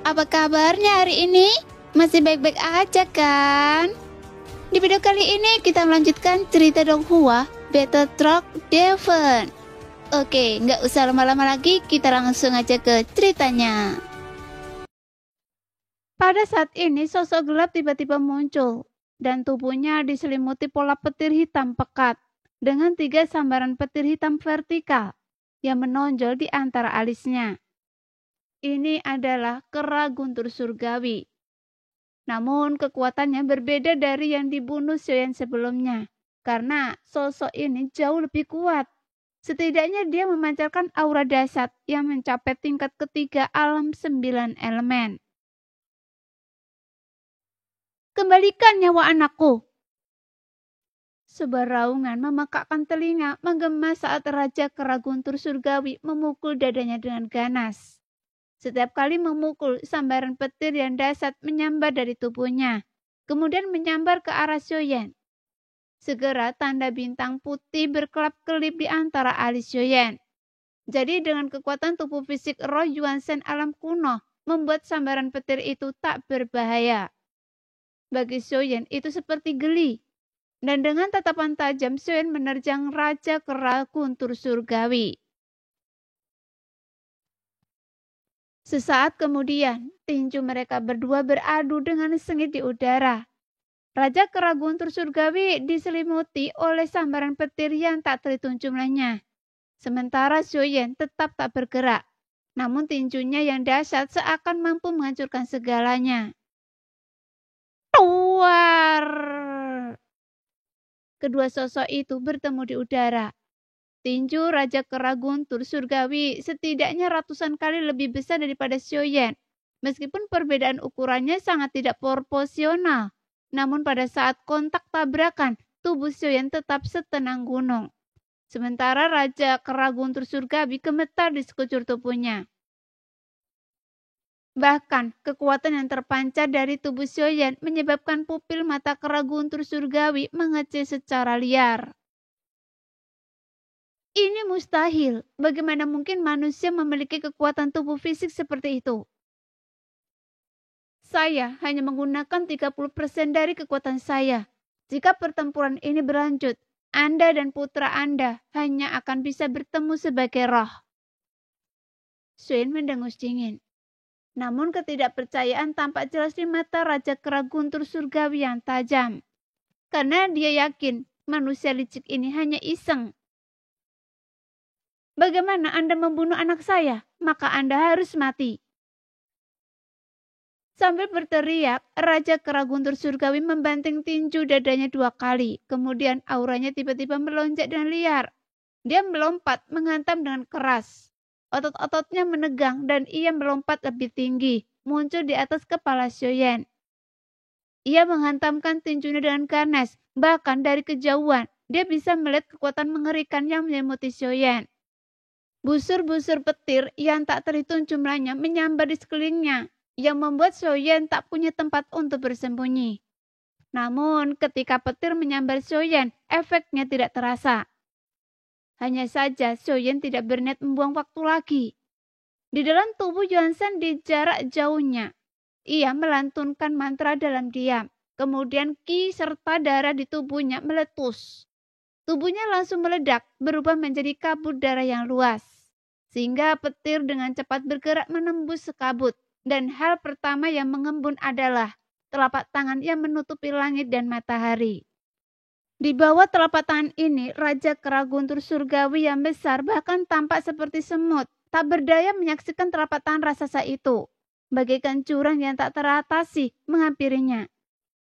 apa kabarnya hari ini? Masih baik-baik aja kan? Di video kali ini kita melanjutkan cerita Donghua Battle Truck Devon. Oke, nggak usah lama-lama lagi, kita langsung aja ke ceritanya. Pada saat ini sosok gelap tiba-tiba muncul dan tubuhnya diselimuti pola petir hitam pekat dengan 3 sambaran petir hitam vertikal yang menonjol di antara alisnya. Ini adalah kera guntur surgawi. Namun kekuatannya berbeda dari yang dibunuh Xiaoyan sebelumnya, karena sosok ini jauh lebih kuat. Setidaknya dia memancarkan aura dahsyat yang mencapai tingkat ketiga alam 9 elemen. Kembalikan nyawa anakku. Sebuah raungan memekakkan telinga menggema saat Raja Kera Guntur Surgawi memukul dadanya dengan ganas. Setiap kali memukul, sambaran petir yang dahsyat menyambar dari tubuhnya, kemudian menyambar ke arah Xiaoyan. Segera tanda bintang putih berkelap-kelip di antara alis Xiaoyan. Jadi dengan kekuatan tubuh fisik roh Yuan Shen alam kuno, membuat sambaran petir itu tak berbahaya. Bagi Xiaoyan itu seperti geli. Dan dengan tatapan tajam, Xiaoyan menerjang Raja Kera Guntur Surgawi. Sesaat kemudian, tinju mereka berdua beradu dengan sengit di udara. Raja Kera Guntur Surgawi diselimuti oleh sambaran petir yang tak terhitung jumlahnya. Sementara Xiaoyan tetap tak bergerak, namun tinjunya yang dahsyat seakan mampu menghancurkan segalanya. Tuar! Kedua sosok itu bertemu di udara. Tinju Raja Kera Guntur Surgawi setidaknya ratusan kali lebih besar daripada Xiaoyan. Meskipun perbedaan ukurannya sangat tidak proporsional, namun pada saat kontak tabrakan, tubuh Xiaoyan tetap setenang gunung. Sementara Raja Kera Guntur Surgawi gemetar di sekujur tubuhnya. Bahkan, kekuatan yang terpancar dari tubuh Xiaoyan menyebabkan pupil mata Kera Guntur Surgawi mengecil secara liar. Ini mustahil. Bagaimana mungkin manusia memiliki kekuatan tubuh fisik seperti itu? Saya hanya menggunakan 30% dari kekuatan saya. Jika pertempuran ini berlanjut, Anda dan putra Anda hanya akan bisa bertemu sebagai roh. Xiaoyan mendengus dingin. Namun ketidakpercayaan tampak jelas di mata Raja Kera Guntur Surgawi yang tajam. Karena dia yakin manusia licik ini hanya iseng. Bagaimana Anda membunuh anak saya? Maka Anda harus mati. Sambil berteriak, Raja Kera Guntur Surgawi membanting tinju dadanya 2 kali. Kemudian auranya tiba-tiba melonjak dengan liar. Dia melompat, menghantam dengan keras. Otot-ototnya menegang dan ia melompat lebih tinggi, muncul di atas kepala Xiaoyan. Ia menghantamkan tinjunya dengan ganas, bahkan dari kejauhan, dia bisa melihat kekuatan mengerikan yang menyelimuti Xiaoyan. Busur-busur petir yang tak terhitung jumlahnya menyambar di sekelilingnya, yang membuat Xiaoyan tak punya tempat untuk bersembunyi. Namun, ketika petir menyambar Xiaoyan, efeknya tidak terasa. Hanya saja Xiaoyan tidak berniat membuang waktu lagi. Di dalam tubuh Yuan Shen di jarak jauhnya, ia melantunkan mantra dalam diam. Kemudian ki serta darah di tubuhnya meletus. Tubuhnya langsung meledak, berubah menjadi kabut darah yang luas. Sehingga petir dengan cepat bergerak menembus sekabut. Dan hal pertama yang mengembun adalah telapak tangan yang menutupi langit dan matahari. Di bawah telapak tangan ini, Raja Kera Guntur Surgawi yang besar bahkan tampak seperti semut. Tak berdaya menyaksikan telapak tangan raksasa itu. Bagaikan jurang yang tak teratasi menghampirinya.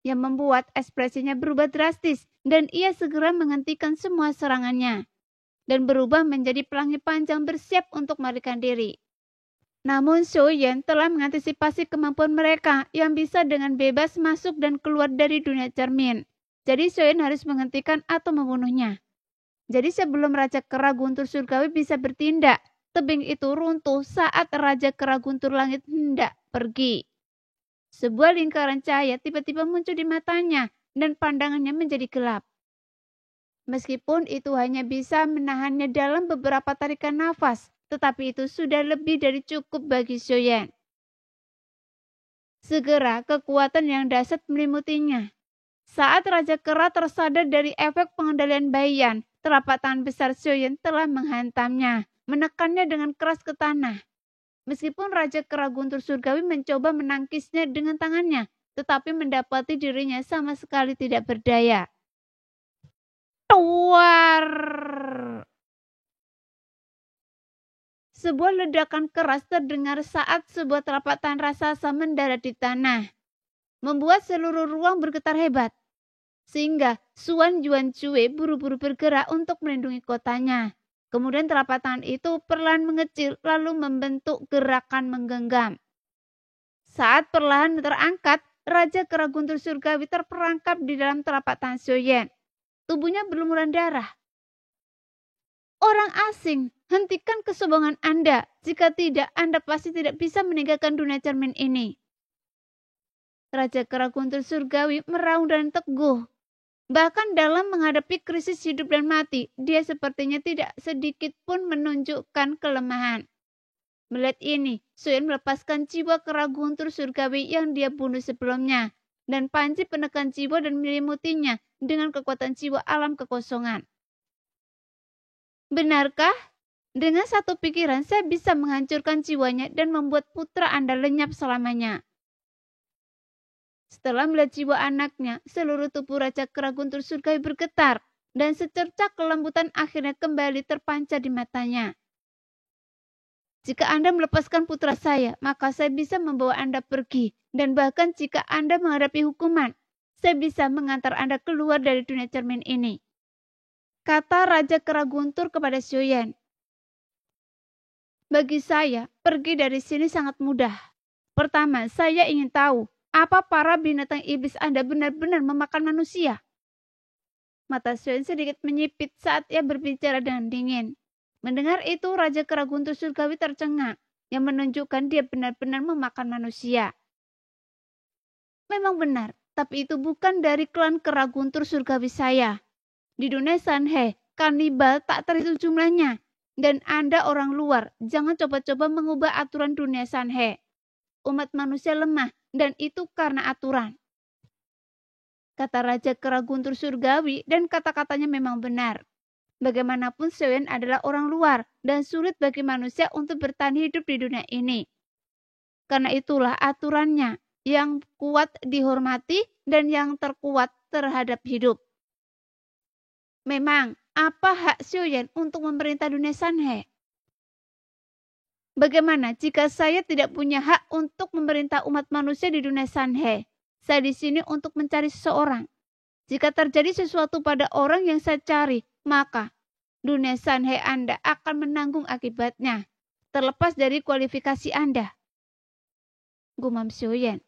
Yang membuat ekspresinya berubah drastis dan ia segera menghentikan semua serangannya dan berubah menjadi pelangi panjang bersiap untuk melarikan diri. Namun Xiaoyan telah mengantisipasi kemampuan mereka yang bisa dengan bebas masuk dan keluar dari dunia cermin. Jadi Xiaoyan harus menghentikan atau membunuhnya. Jadi sebelum Raja Kera Guntur Surgawi bisa bertindak, tebing itu runtuh saat Raja Kera Guntur Langit hendak pergi. Sebuah lingkaran cahaya tiba-tiba muncul di matanya dan pandangannya menjadi gelap. Meskipun itu hanya bisa menahannya dalam beberapa tarikan nafas, tetapi itu sudah lebih dari cukup bagi Xiaoyan. Segera kekuatan yang dahsyat melimutinya. Saat Raja Kera tersadar dari efek pengendalian Baiyan, telapak tangan besar Xiaoyan telah menghantamnya, menekannya dengan keras ke tanah. Meskipun Raja Kera Guntur Surgawi mencoba menangkisnya dengan tangannya, tetapi mendapati dirinya sama sekali tidak berdaya. Tuar! Sebuah ledakan keras terdengar saat sebuah telapak tangan raksasa mendarat di tanah, membuat seluruh ruang bergetar hebat. Sehingga Xuan Yuancue buru-buru bergerak untuk melindungi kotanya. Kemudian telapak tangan itu perlahan mengecil lalu membentuk gerakan menggenggam. Saat perlahan terangkat, Raja Kera Guntur Surgawi terperangkap di dalam telapak tangan Xiaoyan. Tubuhnya berlumuran darah. Orang asing, hentikan kesombongan Anda. Jika tidak, Anda pasti tidak bisa meninggalkan dunia cermin ini. Raja Kera Guntur Surgawi meraung dan teguh. Bahkan dalam menghadapi krisis hidup dan mati, dia sepertinya tidak sedikit pun menunjukkan kelemahan. Melihat ini, Xiaoyan melepaskan jiwa Kera Guntur Surgawi yang dia bunuh sebelumnya, dan panci penekan jiwa dan menyelimuti dengan kekuatan jiwa alam kekosongan. Benarkah? Dengan satu pikiran saya bisa menghancurkan jiwanya dan membuat putra Anda lenyap selamanya. Setelah melihat jiwa anaknya, seluruh tubuh Raja Kera Guntur Surgawi bergetar dan secercah kelembutan akhirnya kembali terpancar di matanya. Jika Anda melepaskan putra saya, maka saya bisa membawa Anda pergi. Dan bahkan jika Anda menghadapi hukuman, saya bisa mengantar Anda keluar dari dunia cermin ini. Kata Raja Kera Guntur kepada Xiaoyan. Bagi saya, pergi dari sini sangat mudah. Pertama, saya ingin tahu, apa para binatang iblis Anda benar-benar memakan manusia? Mata Xiaoyan sedikit menyipit saat ia berbicara dengan dingin. Mendengar itu, Raja Kera Guntur Surgawi tercengang, yang menunjukkan dia benar-benar memakan manusia. Memang benar, tapi itu bukan dari klan Kera Guntur Surgawi saya. Di dunia Sanhe, kanibal tak terhitung jumlahnya. Dan Anda orang luar, jangan coba-coba mengubah aturan dunia Sanhe. Umat manusia lemah, dan itu karena aturan. Kata Raja Kera Guntur Surgawi, dan kata-katanya memang benar. Bagaimanapun Xiaoyan adalah orang luar, dan sulit bagi manusia untuk bertahan hidup di dunia ini. Karena itulah aturannya, yang kuat dihormati, dan yang terkuat terhadap hidup. Memang, apa hak Xiaoyan untuk memerintah dunia Sanhe? Bagaimana jika saya tidak punya hak untuk memerintah umat manusia di dunia Sanhe? Saya di sini untuk mencari seseorang. Jika terjadi sesuatu pada orang yang saya cari, maka dunia Sanhe Anda akan menanggung akibatnya, terlepas dari kualifikasi Anda. Gumam Xiaoyan.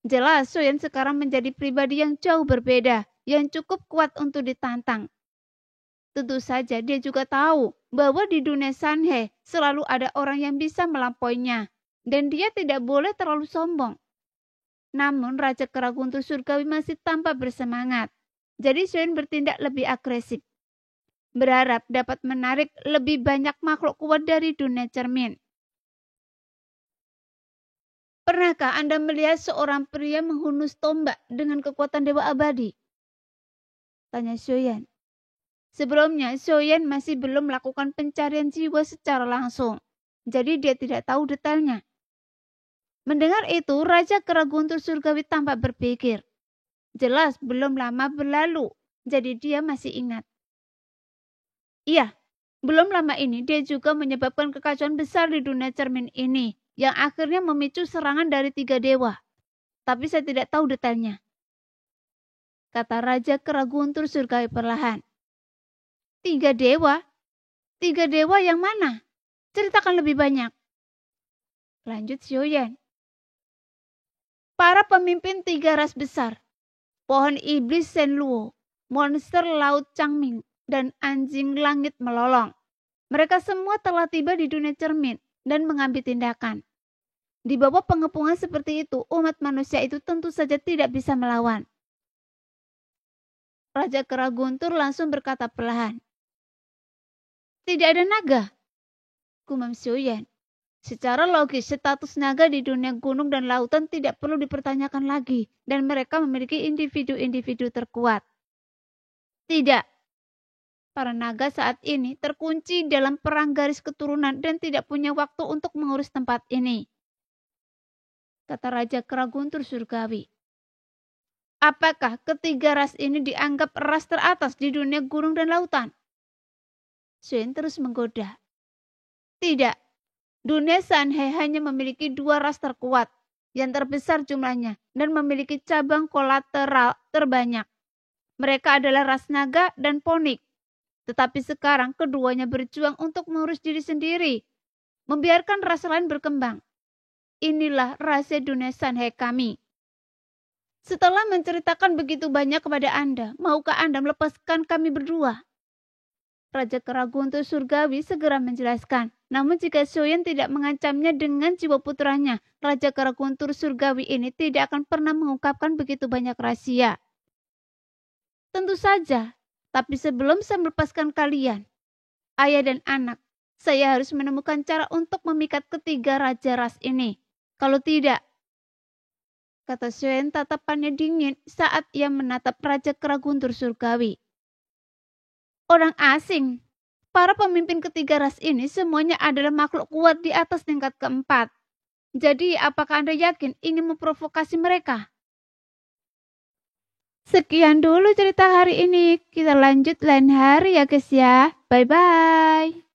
Jelas Xiaoyan sekarang menjadi pribadi yang jauh berbeda, yang cukup kuat untuk ditantang. Tentu saja dia juga tahu bahwa di dunia Sanhe selalu ada orang yang bisa melampauinya, dan dia tidak boleh terlalu sombong. Namun Raja Kera Guntur Surgawi masih tampak bersemangat, jadi Xiaoyan bertindak lebih agresif. Berharap dapat menarik lebih banyak makhluk kuat dari dunia cermin. Pernahkah Anda melihat seorang pria menghunus tombak dengan kekuatan dewa abadi? Tanya Xiaoyan. Sebelumnya, Xiaoyan masih belum melakukan pencarian jiwa secara langsung, jadi dia tidak tahu detailnya. Mendengar itu, Raja Kera Guntur Surgawi tampak berpikir. Jelas belum lama berlalu, jadi dia masih ingat. Iya, belum lama ini dia juga menyebabkan kekacauan besar di dunia cermin ini, yang akhirnya memicu serangan dari 3 dewa. Tapi saya tidak tahu detailnya. Kata Raja Kera Guntur Surgawi perlahan. 3 dewa? 3 dewa yang mana? Ceritakan lebih banyak. Lanjut Xiaoyan. Para pemimpin 3 ras besar. Pohon iblis Shenluo, monster laut Changming, dan anjing langit melolong. Mereka semua telah tiba di dunia cermin dan mengambil tindakan. Di bawah pengepungan seperti itu, umat manusia itu tentu saja tidak bisa melawan. Raja Kera Guntur langsung berkata perlahan. Tidak ada naga, gumam Xiaoyan. Secara logis, status naga di dunia gunung dan lautan tidak perlu dipertanyakan lagi, dan mereka memiliki individu-individu terkuat. Tidak. Para naga saat ini terkunci dalam perang garis keturunan dan tidak punya waktu untuk mengurus tempat ini, kata Raja Kera Guntur Surgawi. Apakah ketiga ras ini dianggap ras teratas di dunia gunung dan lautan? Suen terus menggoda. Tidak. Dunia Sanhai hanya memiliki dua ras terkuat, yang terbesar jumlahnya, dan memiliki cabang kolateral terbanyak. Mereka adalah ras naga dan ponik. Tetapi sekarang keduanya berjuang untuk mengurus diri sendiri, membiarkan ras lain berkembang. Inilah rahasia dunia Sanhai kami. Setelah menceritakan begitu banyak kepada Anda, maukah Anda melepaskan kami berdua? Raja Kera Guntur Surgawi segera menjelaskan. Namun jika Soyen tidak mengancamnya dengan jiwa putranya, Raja Kera Guntur Surgawi ini tidak akan pernah mengungkapkan begitu banyak rahasia. Tentu saja, tapi sebelum saya melepaskan kalian, ayah dan anak, saya harus menemukan cara untuk memikat ketiga raja ras ini. Kalau tidak, kata Soyen tatapannya dingin saat ia menatap Raja Kera Guntur Surgawi. Orang asing. Para pemimpin ketiga ras ini semuanya adalah makhluk kuat di atas tingkat keempat. Jadi apakah Anda yakin ingin memprovokasi mereka? Sekian dulu cerita hari ini. Kita lanjut lain hari ya guys ya. Bye-bye.